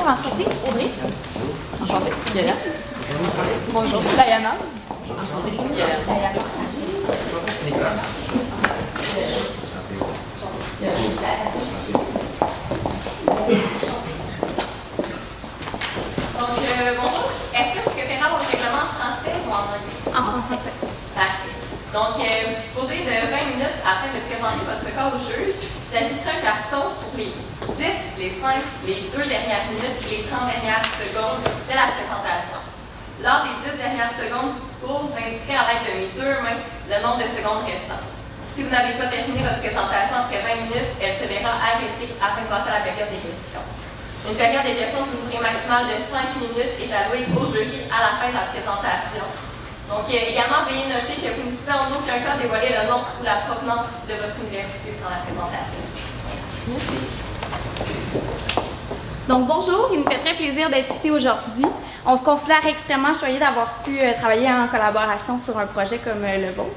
Bonjour, enchantée. Audrey. Enchantée. Diana. Bonjour, Diana. Enchantée. Diana. Bonjour. Est-ce que vous préférez avoir le règlement en français ou en anglais? En français. Parfait. Donc, vous disposez de 20 minutes afin de présenter votre cas au juge. J'afficherai un carton pour les 10, les 5, les 2 dernières minutes et les 30 dernières secondes de la présentation. Lors des 10 dernières secondes du discours, j'indiquerai à l'aide de mes 2 mains le nombre de secondes restantes. Si vous n'avez pas terminé votre présentation après 20 minutes, elle se verra arrêtée afin de passer à la période des questions. Une période des questions d'une durée maximale de 5 minutes est allouée au jury à la fin de la présentation. Donc, également, veuillez noter que vous ne pouvez en aucun cas dévoiler le nom ou la provenance de votre université sur la présentation. Merci. Donc, bonjour, il nous fait très plaisir d'être ici aujourd'hui. On se considère extrêmement choyé d'avoir pu travailler en collaboration sur un projet comme le vôtre.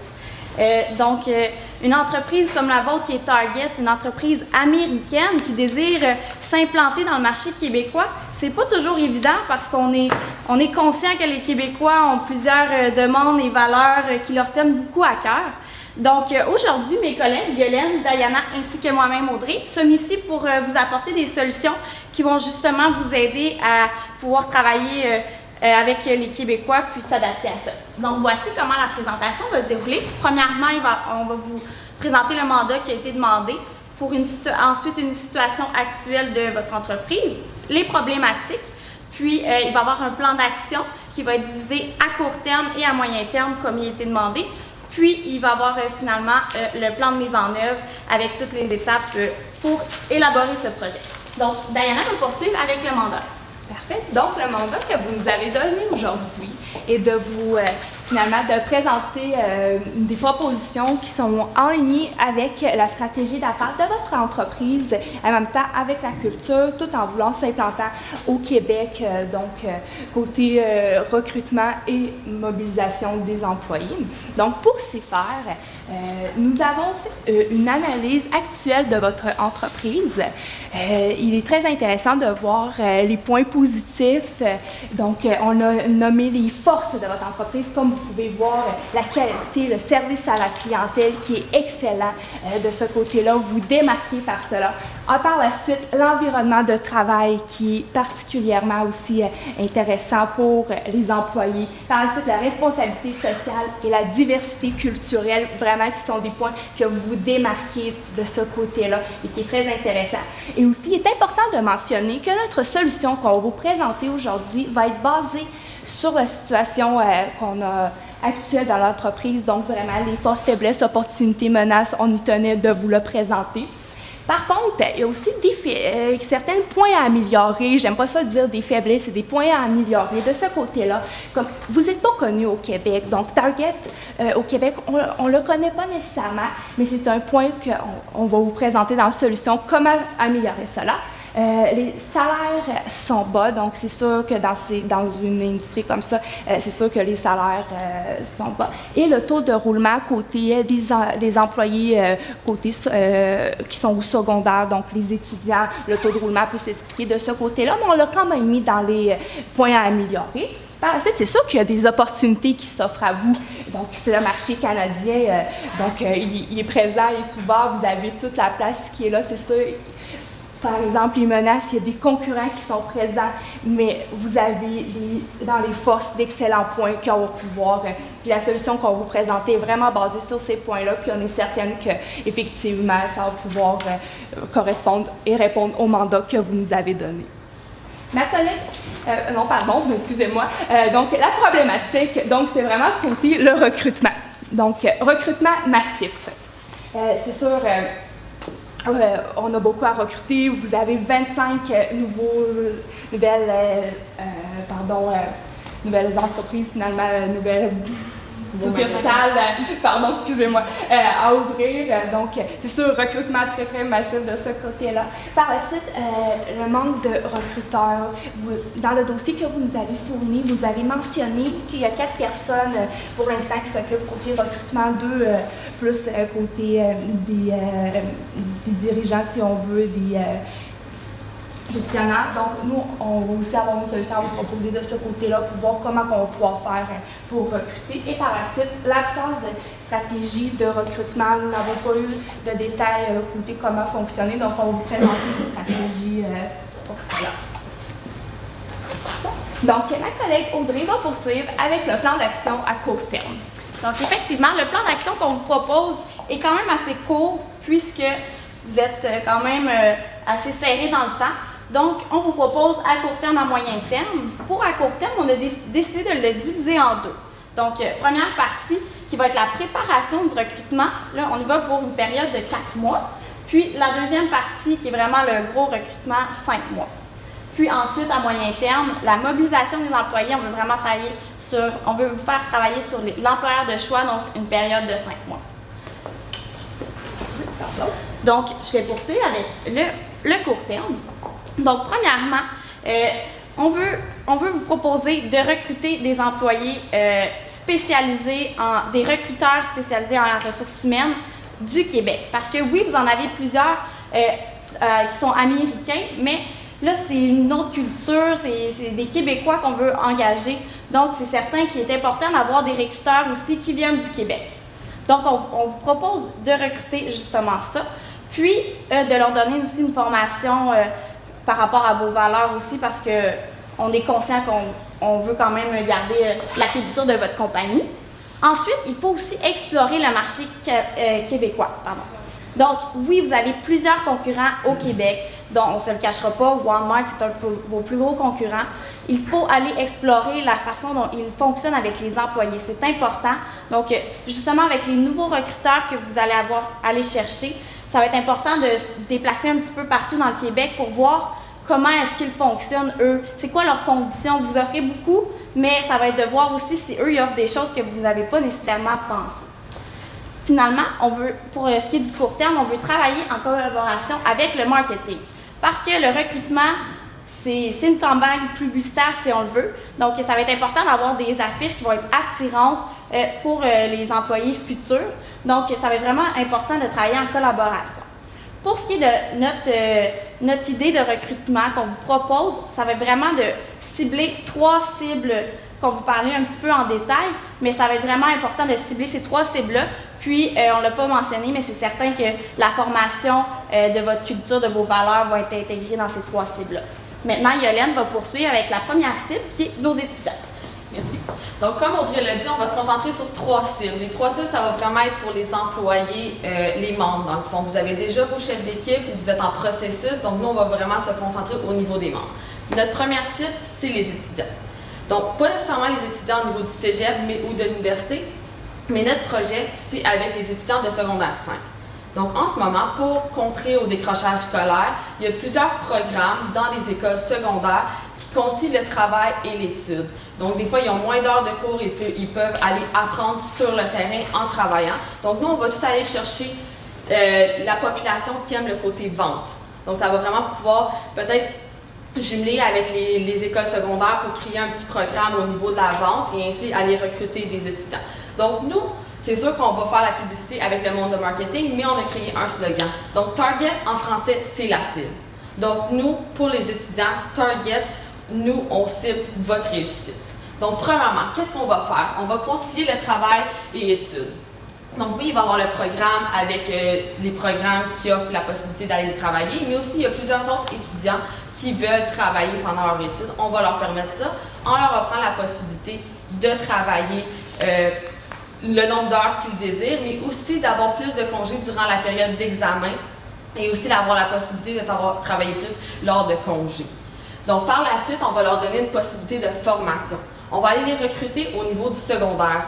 Une entreprise comme la vôtre qui est Target, une entreprise américaine qui désire s'implanter dans le marché québécois, c'est pas toujours évident parce qu'on est conscient que les Québécois ont plusieurs demandes et valeurs qui leur tiennent beaucoup à cœur. Donc aujourd'hui, mes collègues Violaine, Diana ainsi que moi-même Audrey sommes ici pour vous apporter des solutions qui vont justement vous aider à pouvoir travailler avec les Québécois puis s'adapter à ça. Donc voici comment la présentation va se dérouler. Premièrement, on va vous présenter le mandat qui a été demandé, pour ensuite une situation actuelle de votre entreprise, les problématiques, puis il va y avoir un plan d'action qui va être divisé à court terme et à moyen terme comme il a été demandé. Puis, il va y avoir finalement le plan de mise en œuvre avec toutes les étapes pour élaborer ce projet. Donc, Diana va poursuivre avec le mandat. Parfait. Donc, le mandat que vous nous avez donné aujourd'hui est de vous, finalement, de présenter des propositions qui sont en ligne avec la stratégie d'affaires de votre entreprise, en même temps avec la culture, tout en voulant s'implanter au Québec, côté recrutement et mobilisation des employés. Donc, pour s'y faire, nous avons fait une analyse actuelle de votre entreprise. Il est très intéressant de voir les points positifs. On a nommé les forces de votre entreprise. Comme vous pouvez voir, la qualité, le service à la clientèle qui est excellent de ce côté-là. Vous démarquez par cela. Par la suite, l'environnement de travail qui est particulièrement aussi intéressant pour les employés. Par la suite, la responsabilité sociale et la diversité culturelle, vraiment qui sont des points que vous démarquez de ce côté-là et qui est très intéressant. Et aussi, il est important de mentionner que notre solution qu'on va vous présenter aujourd'hui va être basée sur la situation qu'on a actuelle dans l'entreprise. Donc, vraiment, les forces, faiblesses, opportunités, menaces, on y tenait de vous le présenter. Par contre, il y a aussi certains points à améliorer. J'aime pas ça dire des faiblesses, c'est des points à améliorer de ce côté-là. Comme vous n'êtes pas connu au Québec, donc Target au Québec, on le connaît pas nécessairement, mais c'est un point qu'on va vous présenter dans la solution. Comment améliorer cela? Les salaires sont bas, donc c'est sûr que dans une industrie comme ça, c'est sûr que les salaires sont bas. Et le taux de roulement côté des employés qui sont au secondaire, donc les étudiants, le taux de roulement peut s'expliquer de ce côté-là, mais on l'a quand même mis dans les points à améliorer. Par la suite, c'est sûr qu'il y a des opportunités qui s'offrent à vous. Donc, sur le marché canadien, il est présent, il est ouvert, vous avez toute la place qui est là, c'est sûr. Par exemple, les menaces, il y a des concurrents qui sont présents, mais vous avez dans les forces d'excellents points qui vont pouvoir. Puis la solution qu'on va vous présenter est vraiment basée sur ces points-là, puis on est certaine qu'effectivement, ça va pouvoir correspondre et répondre au mandat que vous nous avez donné. Ma collègue, excusez-moi. Donc, la problématique, donc, c'est vraiment côté le recrutement. Donc, recrutement massif. C'est sûr. On a beaucoup à recruter. Vous avez 25 nouvelles entreprises, finalement, nouvelles succursales, à ouvrir. Donc, c'est sûr, recrutement très, très massif de ce côté-là. Par la suite, le manque de recruteurs. Dans le dossier que vous nous avez fourni, vous avez mentionné qu'il y a 4 personnes pour l'instant qui s'occupent côté recrutement, 2 plus côté des dirigeants, si on veut, gestionnaire. Donc, nous, on va aussi avoir une solution à vous proposer de ce côté-là pour voir comment on va pouvoir faire pour recruter. Et par la suite, l'absence de stratégie de recrutement, nous n'avons pas eu de détails côté comment fonctionner. Donc, on va vous présenter une stratégie pour cela. Donc, ma collègue Audrey va poursuivre avec le plan d'action à court terme. Donc, effectivement, le plan d'action qu'on vous propose est quand même assez court puisque vous êtes quand même assez serré dans le temps. Donc, on vous propose à court terme, à moyen terme. Pour à court terme, on a décidé de le diviser en deux. Donc, première partie qui va être la préparation du recrutement. Là, on y va pour une période de 4 mois. Puis, la deuxième partie qui est vraiment le gros recrutement, 5 mois. Puis ensuite, à moyen terme, la mobilisation des employés, on veut vraiment travailler on veut vous faire travailler sur l'employeur de choix, donc une période de 5 mois. Donc, je vais poursuivre avec le court terme. Donc, premièrement, on veut vous proposer de recruter des employés spécialisés, des recruteurs spécialisés en ressources humaines du Québec. Parce que oui, vous en avez plusieurs qui sont américains, mais là, c'est une autre culture, c'est des Québécois qu'on veut engager. Donc, c'est certain qu'il est important d'avoir des recruteurs aussi qui viennent du Québec. Donc, on vous propose de recruter justement ça, puis de leur donner aussi une formation par rapport à vos valeurs aussi, parce qu'on est conscient qu'on veut quand même garder la culture de votre compagnie. Ensuite, il faut aussi explorer le marché québécois. Donc, oui, vous avez plusieurs concurrents au Québec, dont on ne se le cachera pas, Walmart, c'est un de vos plus gros concurrents. Il faut aller explorer la façon dont ils fonctionnent avec les employés. C'est important. Donc, justement, avec les nouveaux recruteurs que vous allez aller chercher, ça va être important de se déplacer un petit peu partout dans le Québec pour voir comment est-ce qu'ils fonctionnent, eux. C'est quoi leurs conditions? Vous offrez beaucoup, mais ça va être de voir aussi si eux, ils offrent des choses que vous n'avez pas nécessairement pensées. Finalement, pour ce qui est du court terme, on veut travailler en collaboration avec le marketing. Parce que le recrutement, c'est une campagne publicitaire si on le veut. Donc, ça va être important d'avoir des affiches qui vont être attirantes pour les employés futurs. Donc, ça va être vraiment important de travailler en collaboration. Pour ce qui est de notre idée de recrutement qu'on vous propose, ça va être vraiment de cibler 3 cibles qu'on vous parlait un petit peu en détail, mais ça va être vraiment important de cibler ces 3 cibles-là. Puis, on ne l'a pas mentionné, mais c'est certain que la formation de votre culture, de vos valeurs va être intégrée dans ces 3 cibles-là. Maintenant, Yolène va poursuivre avec la première cible, qui est nos étudiants. Merci. Donc, comme Audrey l'a dit, on va se concentrer sur 3 cibles. Les 3 cibles, ça va vraiment être pour les employés, les membres, dans le fond. Vous avez déjà vos chefs d'équipe ou vous êtes en processus, donc nous, on va vraiment se concentrer au niveau des membres. Notre première cible, c'est les étudiants. Donc, pas nécessairement les étudiants au niveau du cégep ou de l'université, mais notre projet, c'est avec les étudiants de secondaire 5. Donc, en ce moment, pour contrer au décrochage scolaire, il y a plusieurs programmes dans les écoles secondaires qui concilient le travail et l'étude. Donc, des fois, ils ont moins d'heures de cours et ils peuvent aller apprendre sur le terrain en travaillant. Donc, nous, on va tout aller chercher la population qui aime le côté vente. Donc, ça va vraiment pouvoir peut-être jumeler avec les écoles secondaires pour créer un petit programme au niveau de la vente et ainsi aller recruter des étudiants. Donc, nous, c'est sûr qu'on va faire la publicité avec le monde de marketing, mais on a créé un slogan. Donc, Target, en français, c'est la cible. Donc, nous, pour les étudiants, Target, nous, on cible votre réussite. Donc, premièrement, qu'est-ce qu'on va faire? On va concilier le travail et l'étude. Donc, oui, il va y avoir le programme avec les programmes qui offrent la possibilité d'aller travailler, mais aussi, il y a plusieurs autres étudiants qui veulent travailler pendant leur étude. On va leur permettre ça en leur offrant la possibilité de travailler le nombre d'heures qu'ils désirent, mais aussi d'avoir plus de congés durant la période d'examen et aussi d'avoir la possibilité de travailler plus lors de congés. Donc, par la suite, on va leur donner une possibilité de formation. On va aller les recruter au niveau du secondaire.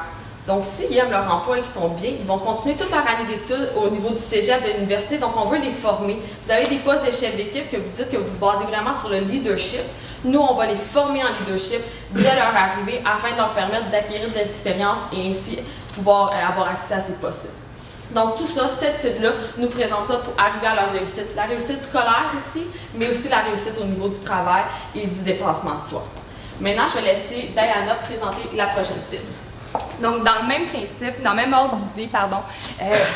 Donc, s'ils aiment leur emploi et qu'ils sont bien, ils vont continuer toute leur année d'études au niveau du cégep de l'université. Donc, on veut les former. Vous avez des postes de chef d'équipe que vous dites que vous basez vraiment sur le leadership. Nous, on va les former en leadership dès leur arrivée afin de leur permettre d'acquérir de l'expérience et ainsi pouvoir avoir accès à ces postes-là. Donc, tout ça, cette cible-là nous présente ça pour arriver à leur réussite. La réussite scolaire aussi, mais aussi la réussite au niveau du travail et du dépassement de soi. Maintenant, je vais laisser Diana présenter la prochaine cible. Donc, dans le même principe, dans le même ordre d'idée,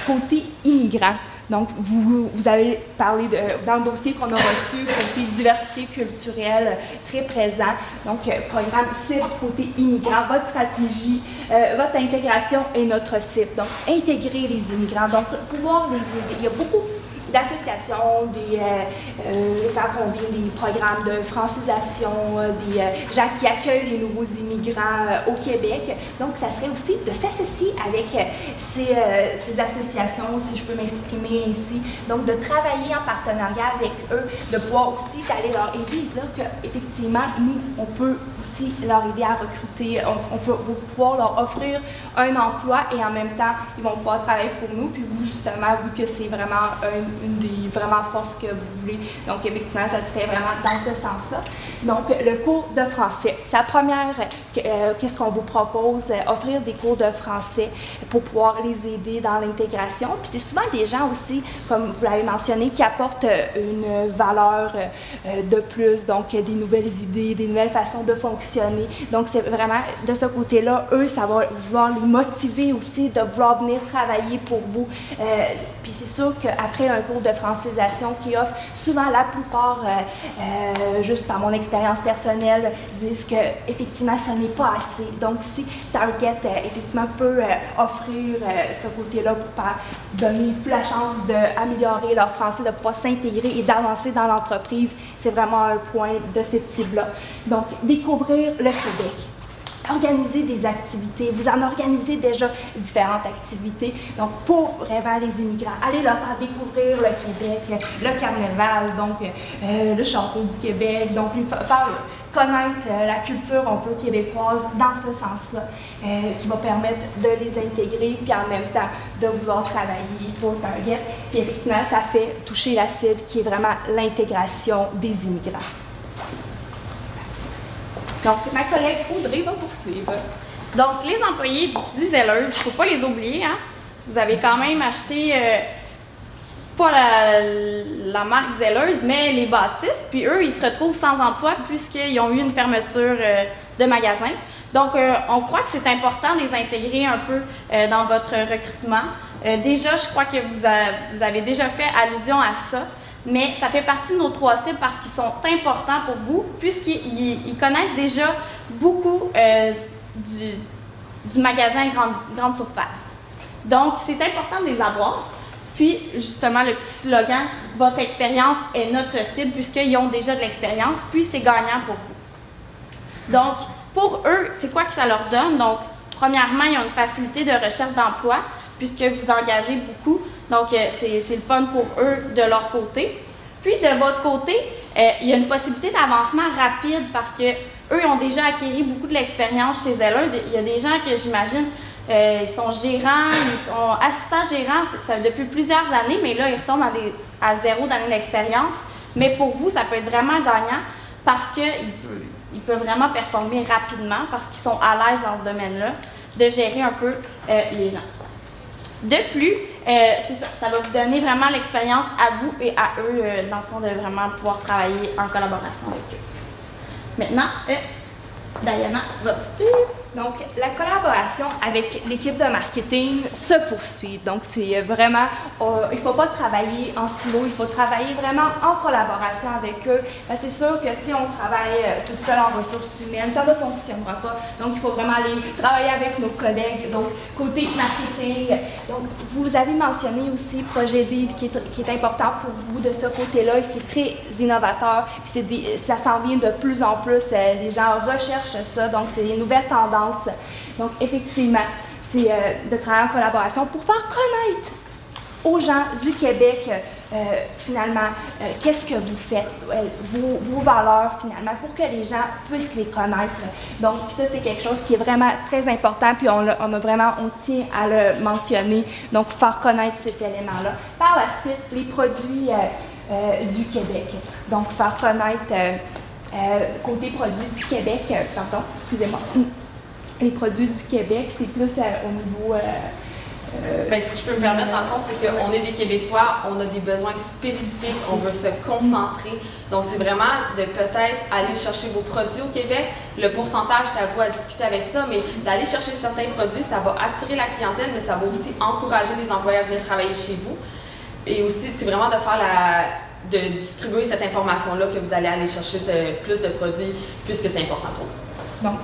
côté immigrant. Donc, vous avez parlé dans le dossier qu'on a reçu, côté diversité culturelle très présent. Donc, programme cible côté immigrant, votre stratégie, votre intégration est notre cible. Donc, intégrer les immigrants, donc pouvoir les aider. Il y a beaucoup d'associations, quand on vient des programmes de francisation, des gens qui accueillent les nouveaux immigrants au Québec. Donc, ça serait aussi de s'associer avec ces associations, si je peux m'exprimer ainsi. Donc, de travailler en partenariat avec eux, de pouvoir aussi aller leur aider et dire qu'effectivement, nous, on peut aussi leur aider à recruter, on peut pouvoir leur offrir un emploi et en même temps, ils vont pouvoir travailler pour nous. Puis vous, justement, vu que c'est vraiment une des vraiment forces que vous voulez. Donc, effectivement, ça serait vraiment dans ce sens-là. Donc, le cours de français. C'est la première, qu'est-ce qu'on vous propose? Offrir des cours de français pour pouvoir les aider dans l'intégration. Puis c'est souvent des gens aussi, comme vous l'avez mentionné, qui apportent une valeur de plus, donc des nouvelles idées, des nouvelles façons de fonctionner. Donc, c'est vraiment de ce côté-là, eux, ça va vouloir les motiver aussi de vouloir venir travailler pour vous. Puis c'est sûr qu'après un cours de francisation qui offre, souvent la plupart, juste par mon expérience personnelle, disent que effectivement ça n'est pas assez. Donc si Target effectivement peut offrir ce côté-là pour donner plus la chance d'améliorer leur français, de pouvoir s'intégrer et d'avancer dans l'entreprise, c'est vraiment un point de cette cible-là. Donc découvrir le Québec. Organiser des activités. Vous en organisez déjà différentes activités. Donc, pour vraiment les immigrants, allez leur faire découvrir le Québec, le carnaval, donc le château du Québec, donc faire connaître la culture un peu québécoise dans ce sens-là, qui va permettre de les intégrer, puis en même temps de vouloir travailler pour Target. Puis effectivement, ça fait toucher la cible qui est vraiment l'intégration des immigrants. Donc, ma collègue Audrey va poursuivre. Donc, les employés du Zellers, il ne faut pas les oublier, hein? Vous avez quand même acheté, pas la marque Zellers, mais les bâtisses. Puis eux, ils se retrouvent sans emploi puisqu'ils ont eu une fermeture de magasin. Donc, on croit que c'est important de les intégrer un peu dans votre recrutement. Déjà, je crois que vous avez déjà fait allusion à ça. Mais ça fait partie de nos 3 cibles parce qu'ils sont importants pour vous, puisqu'ils connaissent déjà beaucoup du magasin grande surface. Donc, c'est important de les avoir. Puis, justement, le petit slogan « Votre expérience est notre cible », puisqu'ils ont déjà de l'expérience, puis c'est gagnant pour vous. Donc, pour eux, c'est quoi que ça leur donne? Donc, premièrement, ils ont une facilité de recherche d'emploi, puisque vous engagez beaucoup. Donc, c'est le fun pour eux de leur côté. Puis, de votre côté, il y a une possibilité d'avancement rapide parce qu'eux ont déjà acquis beaucoup de l'expérience chez Zellers. Il y a des gens que j'imagine, ils sont gérants, ils sont assistants gérants ça, depuis plusieurs années, mais là, ils retombent à 0 d'année d'expérience. Mais pour vous, ça peut être vraiment gagnant parce qu'ils peuvent vraiment performer rapidement parce qu'ils sont à l'aise dans ce domaine-là, de gérer un peu les gens. De plus, c'est ça va vous donner vraiment l'expérience à vous et à eux, dans le fond, de vraiment pouvoir travailler en collaboration avec eux. Maintenant, Diana va poursuivre. Donc, la collaboration avec l'équipe de marketing se poursuit. Donc, c'est vraiment, il ne faut pas travailler en silo, il faut travailler vraiment en collaboration avec eux. Parce que c'est sûr que si on travaille toute seule en ressources humaines, ça ne fonctionnera pas. Donc, il faut vraiment aller travailler avec nos collègues. Donc, côté marketing, donc, vous avez mentionné aussi Projet Lead qui est important pour vous de ce côté-là et c'est très innovateur. Puis ça s'en vient de plus en plus. Les gens recherchent ça. Donc, c'est des nouvelles tendances. Donc, effectivement, c'est de travailler en collaboration pour faire connaître aux gens du Québec, finalement, qu'est-ce que vous faites, vos valeurs, finalement, pour que les gens puissent les connaître. Donc, ça, c'est quelque chose qui est vraiment très important, puis on tient à le mentionner, donc faire connaître cet élément-là. Par la suite, les produits du Québec. Donc, faire connaître, côté produits du Québec, pardon, excusez-moi, les produits du Québec, c'est plus au niveau... si je peux me permettre, dans le fond, c'est qu'on est des Québécois, on a des besoins spécifiques, on veut se concentrer. Donc, c'est vraiment de peut-être aller chercher vos produits au Québec. Le pourcentage, c'est à vous à discuter avec ça, mais d'aller chercher certains produits, ça va attirer la clientèle, mais ça va aussi encourager les employés à venir travailler chez vous. Et aussi, c'est vraiment de distribuer cette information-là que vous allez aller chercher plus de produits puisque c'est important pour vous. Donc,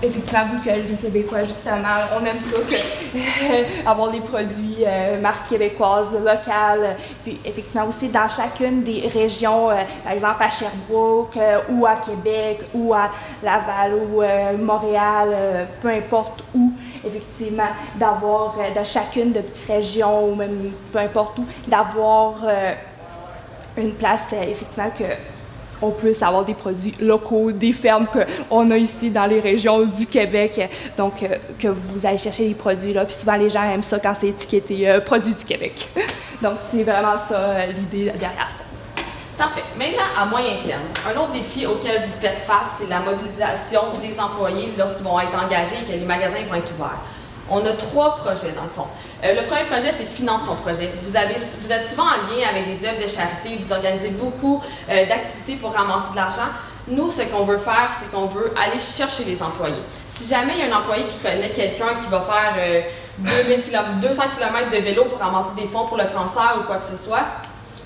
effectivement, vous que les Québécois, justement, on aime ça que avoir des produits marques québécoises, locales, puis effectivement aussi dans chacune des régions, par exemple à Sherbrooke ou à Québec ou à Laval ou Montréal, peu importe où, effectivement, d'avoir de chacune de petites régions ou même peu importe où, d'avoir une place, effectivement, que on puisse avoir des produits locaux, des fermes qu'on a ici dans les régions du Québec. Donc, que vous allez chercher les produits là. Puis souvent, les gens aiment ça quand c'est étiqueté produits du Québec. Donc, c'est vraiment ça l'idée derrière ça. Parfait. Maintenant, à moyen terme, un autre défi auquel vous faites face, c'est la mobilisation des employés lorsqu'ils vont être engagés et que les magasins vont être ouverts. On a 3 projets dans le fond. Le premier projet, c'est Finance ton projet. Vous êtes souvent en lien avec des œuvres de charité, vous organisez beaucoup d'activités pour ramasser de l'argent. Nous, ce qu'on veut faire, c'est qu'on veut aller chercher les employés. Si jamais il y a un employé qui connaît quelqu'un qui va faire 200 km de vélo pour ramasser des fonds pour le cancer ou quoi que ce soit,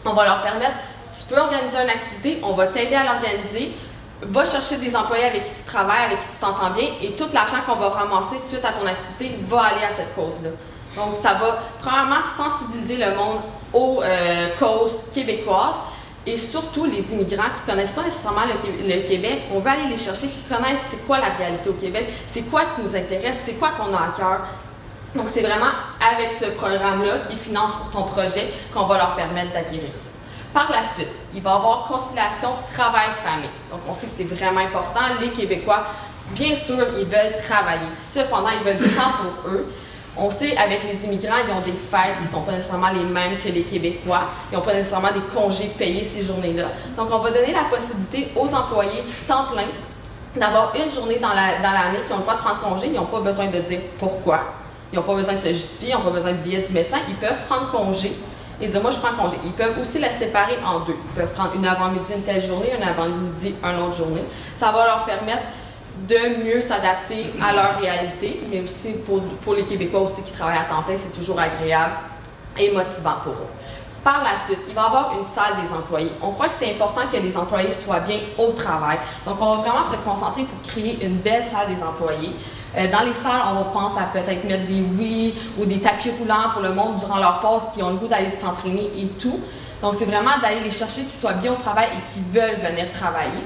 on va leur permettre, tu peux organiser une activité, on va t'aider à l'organiser. Va chercher des employés avec qui tu travailles, avec qui tu t'entends bien, et tout l'argent qu'on va ramasser suite à ton activité va aller à cette cause-là. Donc, ça va premièrement sensibiliser le monde aux causes québécoises et surtout les immigrants qui ne connaissent pas nécessairement le Québec. On va aller les chercher, qui connaissent c'est quoi la réalité au Québec, c'est quoi qui nous intéresse, c'est quoi qu'on a à cœur. Donc, c'est vraiment avec ce programme-là qui finance pour ton projet qu'on va leur permettre d'acquérir ça. Par la suite, il va y avoir conciliation travail-famille. Donc, on sait que c'est vraiment important. Les Québécois, bien sûr, ils veulent travailler. Cependant, ils veulent du temps pour eux. On sait, avec les immigrants, ils ont des fêtes qui ne sont pas nécessairement les mêmes que les Québécois. Ils n'ont pas nécessairement des congés payés ces journées-là. Donc, on va donner la possibilité aux employés temps plein d'avoir une journée dans l'année qui ont le droit de prendre congé. Ils n'ont pas besoin de dire pourquoi. Ils n'ont pas besoin de se justifier. Ils n'ont pas besoin de billet du médecin. Ils peuvent prendre congé et dire, moi, je prends congé. Ils peuvent aussi la séparer en 2. Ils peuvent prendre une avant-midi une telle journée, une avant-midi une autre journée. Ça va leur permettre de mieux s'adapter à leur réalité, mais aussi pour les Québécois aussi qui travaillent à temps plein, c'est toujours agréable et motivant pour eux. Par la suite, il va y avoir une salle des employés. On croit que c'est important que les employés soient bien au travail. Donc, on va vraiment se concentrer pour créer une belle salle des employés. Dans les salles, on va penser à peut-être mettre des Wii ou des tapis roulants pour le monde durant leur pause qui ont le goût d'aller s'entraîner et tout. Donc, c'est vraiment d'aller les chercher qui soient bien au travail et qui veulent venir travailler.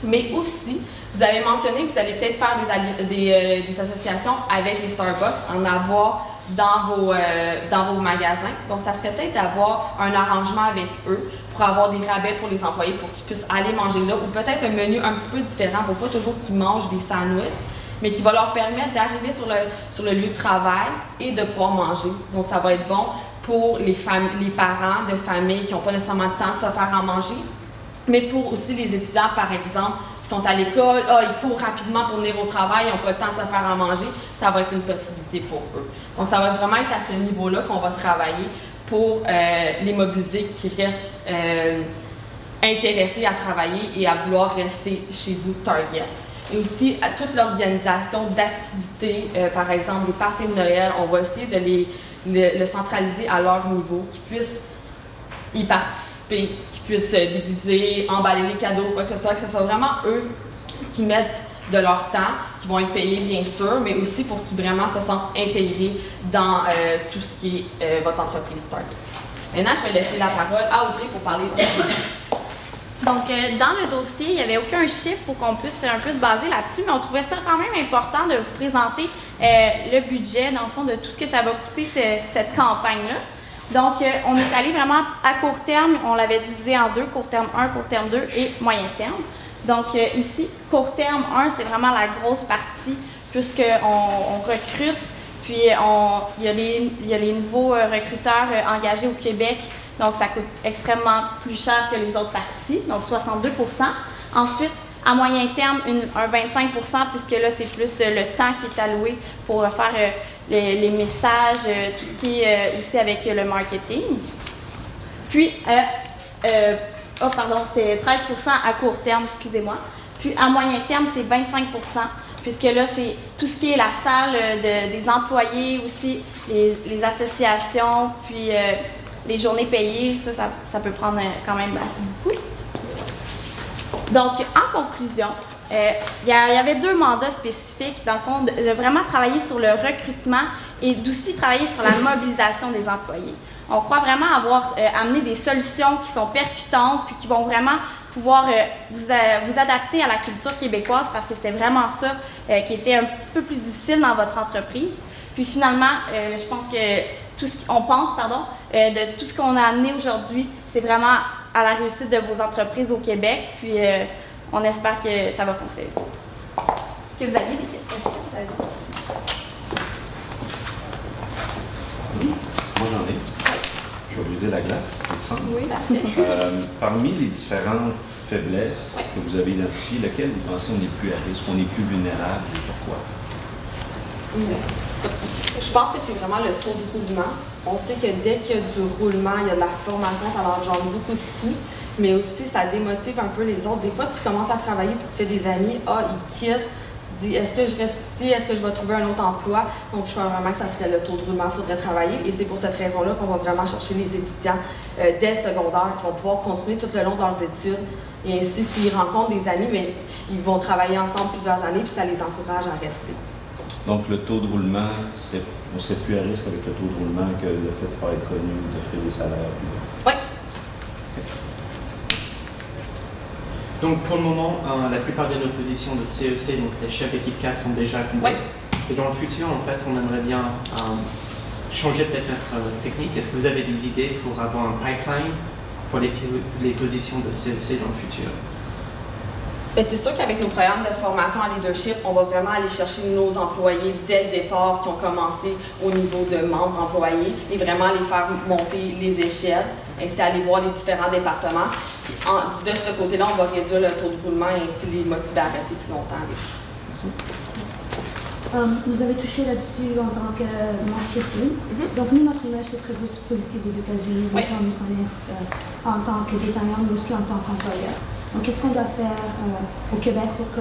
Mais aussi, vous avez mentionné que vous allez peut-être faire des associations avec les Starbucks, en avoir dans vos magasins. Donc, ça serait peut-être d'avoir un arrangement avec eux pour avoir des rabais pour les employés pour qu'ils puissent aller manger là, ou peut-être un menu un petit peu différent pour pas toujours qu'ils mangent des sandwichs, mais qui va leur permettre d'arriver sur le lieu de travail et de pouvoir manger. Donc, ça va être bon pour les parents de famille qui n'ont pas nécessairement le temps de se faire en manger, mais pour aussi les étudiants, par exemple, qui sont à l'école, ils courent rapidement pour venir au travail, ils n'ont pas le temps de se faire en manger, ça va être une possibilité pour eux. Donc, ça va vraiment être à ce niveau-là qu'on va travailler pour les mobiliser qui restent intéressés à travailler et à vouloir rester chez vous, Target. Et aussi, à toute l'organisation d'activités, par exemple, les parties de Noël, on va essayer de le centraliser à leur niveau, qu'ils puissent y participer, qu'ils puissent se déguiser, emballer les cadeaux, quoi que ce soit vraiment eux qui mettent de leur temps, qui vont être payés bien sûr, mais aussi pour qu'ils vraiment se sentent intégrés dans tout ce qui est votre entreprise Target. Maintenant, je vais laisser la parole à Audrey pour parler de Donc, dans le dossier, il n'y avait aucun chiffre pour qu'on puisse un peu se baser là-dessus, mais on trouvait ça quand même important de vous présenter le budget, dans le fond, de tout ce que ça va coûter cette campagne-là. Donc, on est allé vraiment à court terme, on l'avait divisé en 2, court terme 1, court terme 2 et moyen terme. Donc, ici, court terme 1, c'est vraiment la grosse partie, puisqu'on recrute, puis il y a les nouveaux recruteurs engagés au Québec. Donc, ça coûte extrêmement plus cher que les autres parties, donc 62 %. Ensuite, à moyen terme, un 25 % puisque là, c'est plus le temps qui est alloué pour faire les messages, tout ce qui est aussi avec le marketing. Puis, c'est 13 % à court terme, excusez-moi. Puis, à moyen terme, c'est 25 % puisque là, c'est tout ce qui est la salle des employés aussi, les associations, puis les journées payées, ça peut prendre quand même assez beaucoup. Donc, en conclusion, il y avait 2 mandats spécifiques, dans le fond, de vraiment travailler sur le recrutement et d'aussi travailler sur la mobilisation des employés. On croit vraiment avoir amené des solutions qui sont percutantes puis qui vont vraiment pouvoir vous adapter à la culture québécoise parce que c'est vraiment ça qui était un petit peu plus difficile dans votre entreprise. Puis finalement, je pense que de tout ce qu'on a amené aujourd'hui, c'est vraiment à la réussite de vos entreprises au Québec. Puis on espère que ça va fonctionner. Est-ce que vous aviez des questions? Oui, moi j'en ai. Je vais briser la glace, il semble. Oui, parfait. Parmi les différentes faiblesses que vous avez identifiées, lequel vous pensez on est plus à risque, on est plus vulnérable et pourquoi? Je pense que c'est vraiment le taux de roulement. On sait que dès qu'il y a du roulement, il y a de la formation, ça va engendre beaucoup de coûts, mais aussi ça démotive un peu les autres. Des fois, tu commences à travailler, tu te fais des amis, ils quittent. Tu te dis, est-ce que je reste ici? Est-ce que je vais trouver un autre emploi? Donc, je crois vraiment que ça serait le taux de roulement qu'il faudrait travailler. Et c'est pour cette raison-là qu'on va vraiment chercher les étudiants dès le secondaire qui vont pouvoir continuer tout le long de leurs études. Et ainsi, s'ils rencontrent des amis, mais ils vont travailler ensemble plusieurs années, puis ça les encourage à rester. Donc, le taux de roulement, on serait plus à risque avec le taux de roulement que le fait de ne pas être connu ou d'offrir des salaires plus bas. Oui. Donc, pour le moment, la plupart de nos positions de CEC, donc les chefs d'équipe 4, sont déjà comblées. Et dans le futur, en fait, on aimerait bien changer peut-être notre technique. Est-ce que vous avez des idées pour avoir un pipeline pour les positions de CEC dans le futur? Bien, c'est sûr qu'avec nos programmes de formation en leadership, on va vraiment aller chercher nos employés dès le départ qui ont commencé au niveau de membres employés et vraiment les faire monter les échelles, ainsi aller voir les différents départements. De ce côté-là, on va réduire le taux de roulement et ainsi les motiver à rester plus longtemps. Merci. Vous avez touché là-dessus en tant que marketing. Donc, nous, notre image, c'est très positif aux États-Unis. Les gens nous connaissent en tant que détaillants, mais aussi en tant qu'employeur. Donc, qu'est-ce qu'on doit faire au Québec pour que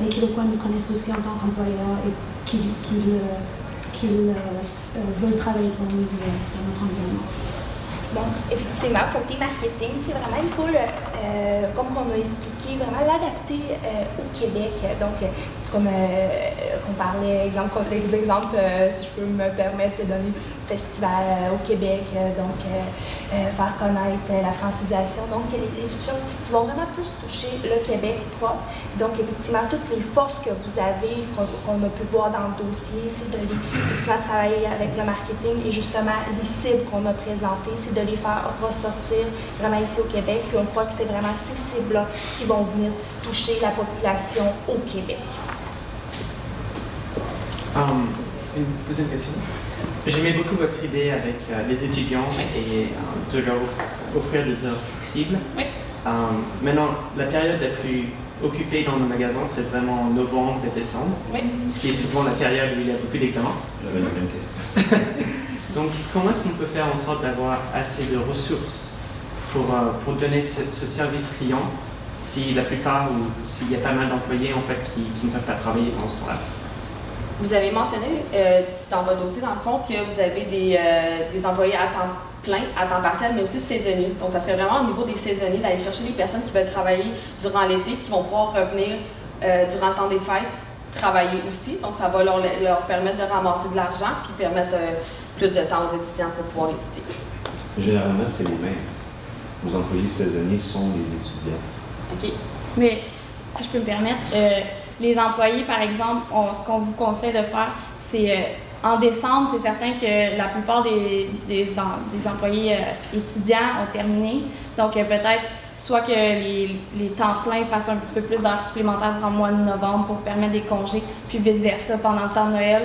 les Québécois nous connaissent aussi en tant qu'employeurs et qu'ils veulent travailler pour nous dans notre environnement? Donc, effectivement, côté marketing, c'est vraiment, il faut, comme on a expliqué, vraiment l'adapter au Québec. Donc, comme on parlait, les exemples, si je peux me permettre de donner, festival au Québec, donc faire connaître la francisation. Donc, il y a des choses qui vont vraiment plus toucher le Québec propre. Donc, effectivement, toutes les forces que vous avez, qu'on a pu voir dans le dossier, c'est de les travailler avec le marketing et justement les cibles qu'on a présentées, c'est de les faire ressortir vraiment ici au Québec. Puis on croit que c'est vraiment ces cibles-là qui vont venir toucher la population au Québec. Une deuxième question. J'aimais beaucoup votre idée avec les étudiants et de leur offrir des heures flexibles. Oui. Maintenant, la période la plus occupée dans nos magasins, c'est vraiment novembre et décembre, ce qui est souvent la période où il y a beaucoup d'examens. J'avais la même question. Donc, comment est-ce qu'on peut faire en sorte d'avoir assez de ressources pour donner ce service client si la plupart ou s'il y a pas mal d'employés en fait qui ne peuvent pas travailler pendant ce temps-là? Vous avez mentionné dans votre dossier, dans le fond, que vous avez des employés à temps plein, à temps partiel, mais aussi saisonniers. Donc, ça serait vraiment au niveau des saisonniers d'aller chercher des personnes qui veulent travailler durant l'été, qui vont pouvoir revenir durant le temps des fêtes, travailler aussi. Donc, ça va leur permettre de ramasser de l'argent puis permettre plus de temps aux étudiants pour pouvoir étudier. Généralement, c'est les mêmes. Nos employés saisonniers sont les étudiants. OK. Mais si je peux me permettre, les employés, par exemple, ce qu'on vous conseille de faire, c'est en décembre, c'est certain que la plupart des employés étudiants ont terminé. Donc, peut-être soit que les temps pleins fassent un petit peu plus d'heures supplémentaires durant le mois de novembre pour permettre des congés, puis vice-versa pendant le temps de Noël.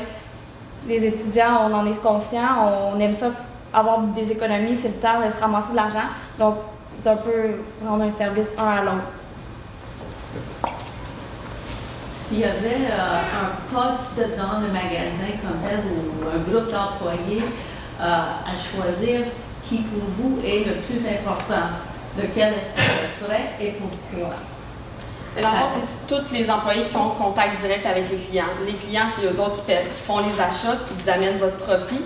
Les étudiants, on en est conscient, on aime ça, avoir des économies, c'est le temps de se ramasser de l'argent. Donc, c'est un peu rendre un service un à l'autre. S'il y avait un poste dans le magasin comme tel ou un groupe d'employés à choisir, qui pour vous est le plus important, lequel est-ce que ce serait et pourquoi? Mais dans le fond, c'est tous les employés qui ont contact direct avec les clients. Les clients, c'est eux autres qui font les achats, qui vous amènent votre profit.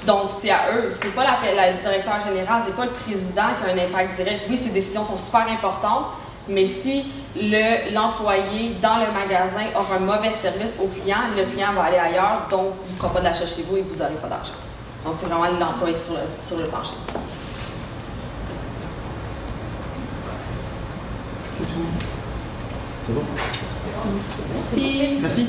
Donc, c'est à eux. C'est pas le directeur général, c'est pas le président qui a un impact direct. Oui, ces décisions sont super importantes, mais si l'employé dans le magasin offre un mauvais service au client, le client va aller ailleurs, donc il ne fera pas d'achat chez vous et vous n'aurez pas d'argent. Donc, c'est vraiment l'employé sur le plancher. Question? C'est bon? Merci. Merci.